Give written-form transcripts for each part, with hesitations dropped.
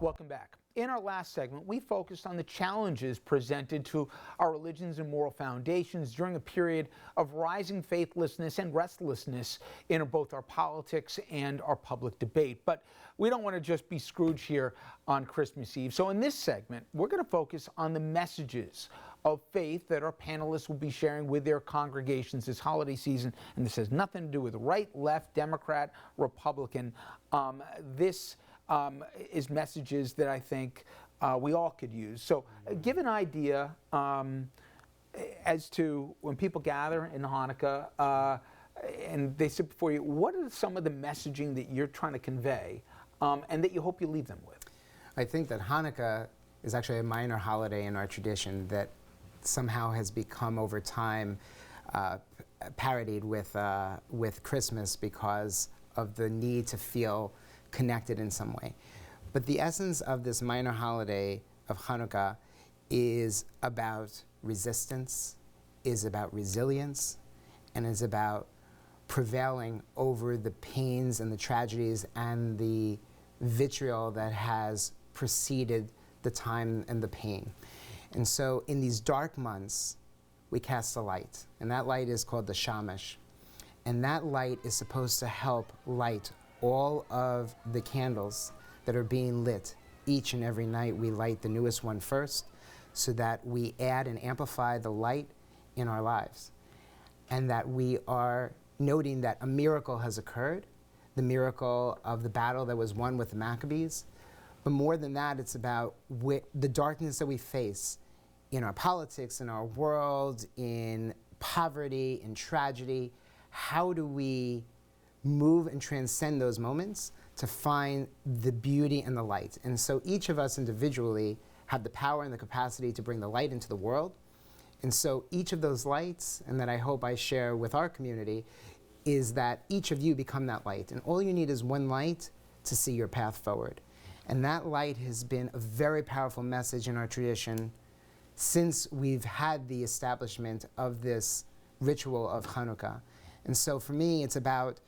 Welcome back. In our last segment, we focused on the challenges presented to our religions and moral foundations during a period of rising faithlessness and restlessness in both our politics and our public debate. But we don't want to just be Scrooge here on Christmas Eve. So in this segment, we're going to focus on the messages of faith that our panelists will be sharing with their congregations this holiday season. And this has nothing to do with right, left, Democrat, Republican. This is messages that I think we all could use. So give an idea as to when people gather in Hanukkah and they sit before you, what are some of the messaging that you're trying to convey and that you hope you leave them with? I think that Hanukkah is actually a minor holiday in our tradition that somehow has become over time parodied with Christmas because of the need to feel connected in some way. But the essence of this minor holiday of Hanukkah is about resistance, is about resilience, and is about prevailing over the pains and the tragedies and the vitriol that has preceded the time and the pain. And so in these dark months, we cast a light, and that light is called the Shamash. And that light is supposed to help light all of the candles that are being lit. Each and every night we light the newest one first so that we add and amplify the light in our lives. And that we are noting that a miracle has occurred, the miracle of the battle that was won with the Maccabees. But more than that, it's about the darkness that we face in our politics, in our world, in poverty, in tragedy. How do we move and transcend those moments to find the beauty and the light? And so each of us individually have the power and the capacity to bring the light into the world. And so each of those lights, and that I hope I share with our community, is that each of you become that light. And all you need is one light to see your path forward. And that light has been a very powerful message in our tradition since we've had the establishment of this ritual of Hanukkah. And so for me, it's about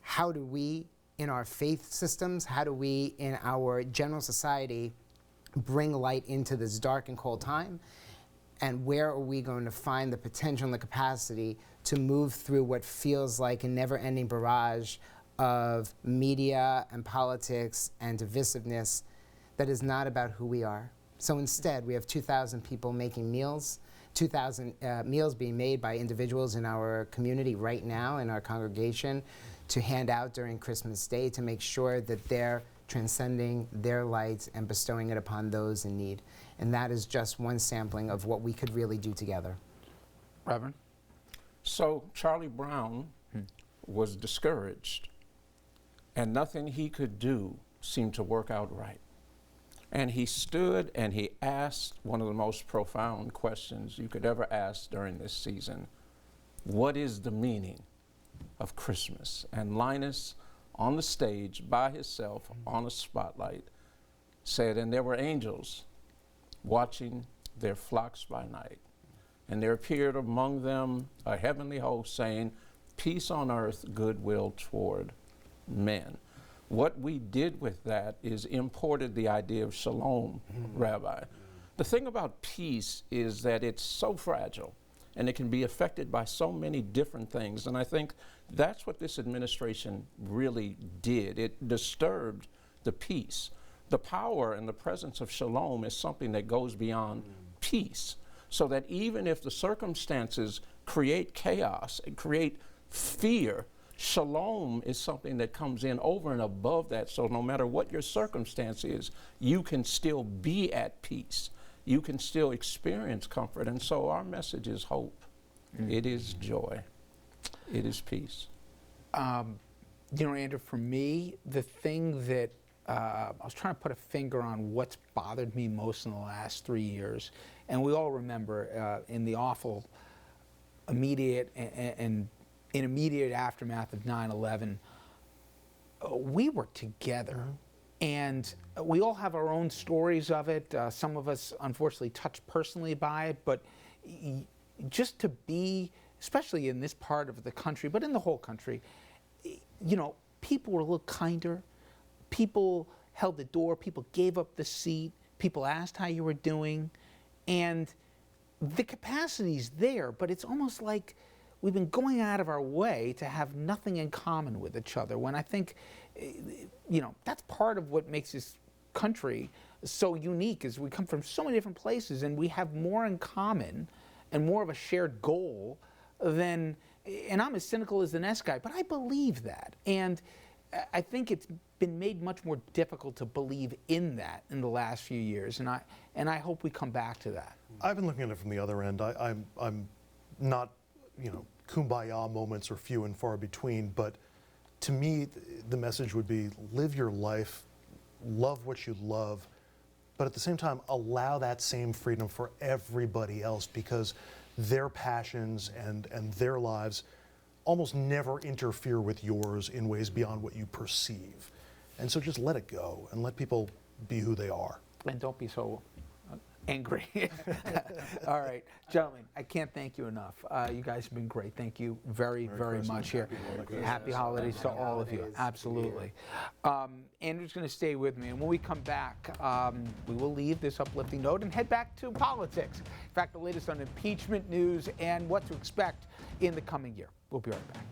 how do we, in our faith systems, how do we, in our general society, bring light into this dark and cold time? And where are we going to find the potential and the capacity to move through what feels like a never-ending barrage of media and politics and divisiveness that is not about who we are? So instead, we have 2,000 people making meals, 2,000 meals being made by individuals in our community right now, in our congregation, to hand out during Christmas Day to make sure that they're transcending their light and bestowing it upon those in need. And that is just one sampling of what we could really do together. Reverend? So Charlie Brown was discouraged, and nothing he could do seemed to work out right. And he stood and he asked one of the most profound questions you could ever ask during this season. What is the meaning of Christmas? And Linus, on the stage by himself on a spotlight, said, and there were angels watching their flocks by night. And there appeared among them a heavenly host saying, peace on earth, goodwill toward men. What we did with that is imported the idea of shalom, Rabbi. The thing about peace is that it's so fragile and it can be affected by so many different things. And I think that's what this administration really did. It disturbed the peace. The power and the presence of shalom is something that goes beyond peace. So that even if the circumstances create chaos and create fear, shalom is something that comes in over and above that. So no matter what your circumstance is, you can still be at peace. You can still experience comfort. And so our message is hope. It is joy. It is peace. You know, Andrew, for me, the thing that I was trying to put a finger on what's bothered me most in the last 3 years, and we all remember in the awful immediate and in immediate aftermath of 9/11, we were together. And we all have our own stories of it. Some of us, unfortunately, touched personally by it. But just to be, especially in this part of the country, but in the whole country, you know, people were a little kinder. People held the door, people gave up the seat, people asked how you were doing, and the capacity's there, but it's almost like we've been going out of our way to have nothing in common with each other, when I think, that's part of what makes this country so unique, is we come from so many different places and we have more in common and more of a shared goal than, and I'm as cynical as the next guy, but I believe that. And I think it's been made much more difficult to believe in that in the last few years, and I hope we come back to that. I've been looking at it from the other end. I'm not, kumbaya moments are few and far between, but to me, the message would be live your life, love what you love, but at the same time, allow that same freedom for everybody else, because their passions and their lives almost never interfere with yours in ways beyond what you perceive. And so just let it go and let people be who they are. And don't be so angry. All right, gentlemen, I can't thank you enough. You guys have been great. Thank you very, very much here. Happy holidays to all of you. Absolutely. Andrew's going to stay with me, and when we come back, we will leave this uplifting note and head back to politics. In fact, the latest on impeachment news and what to expect in the coming year. We'll be right back.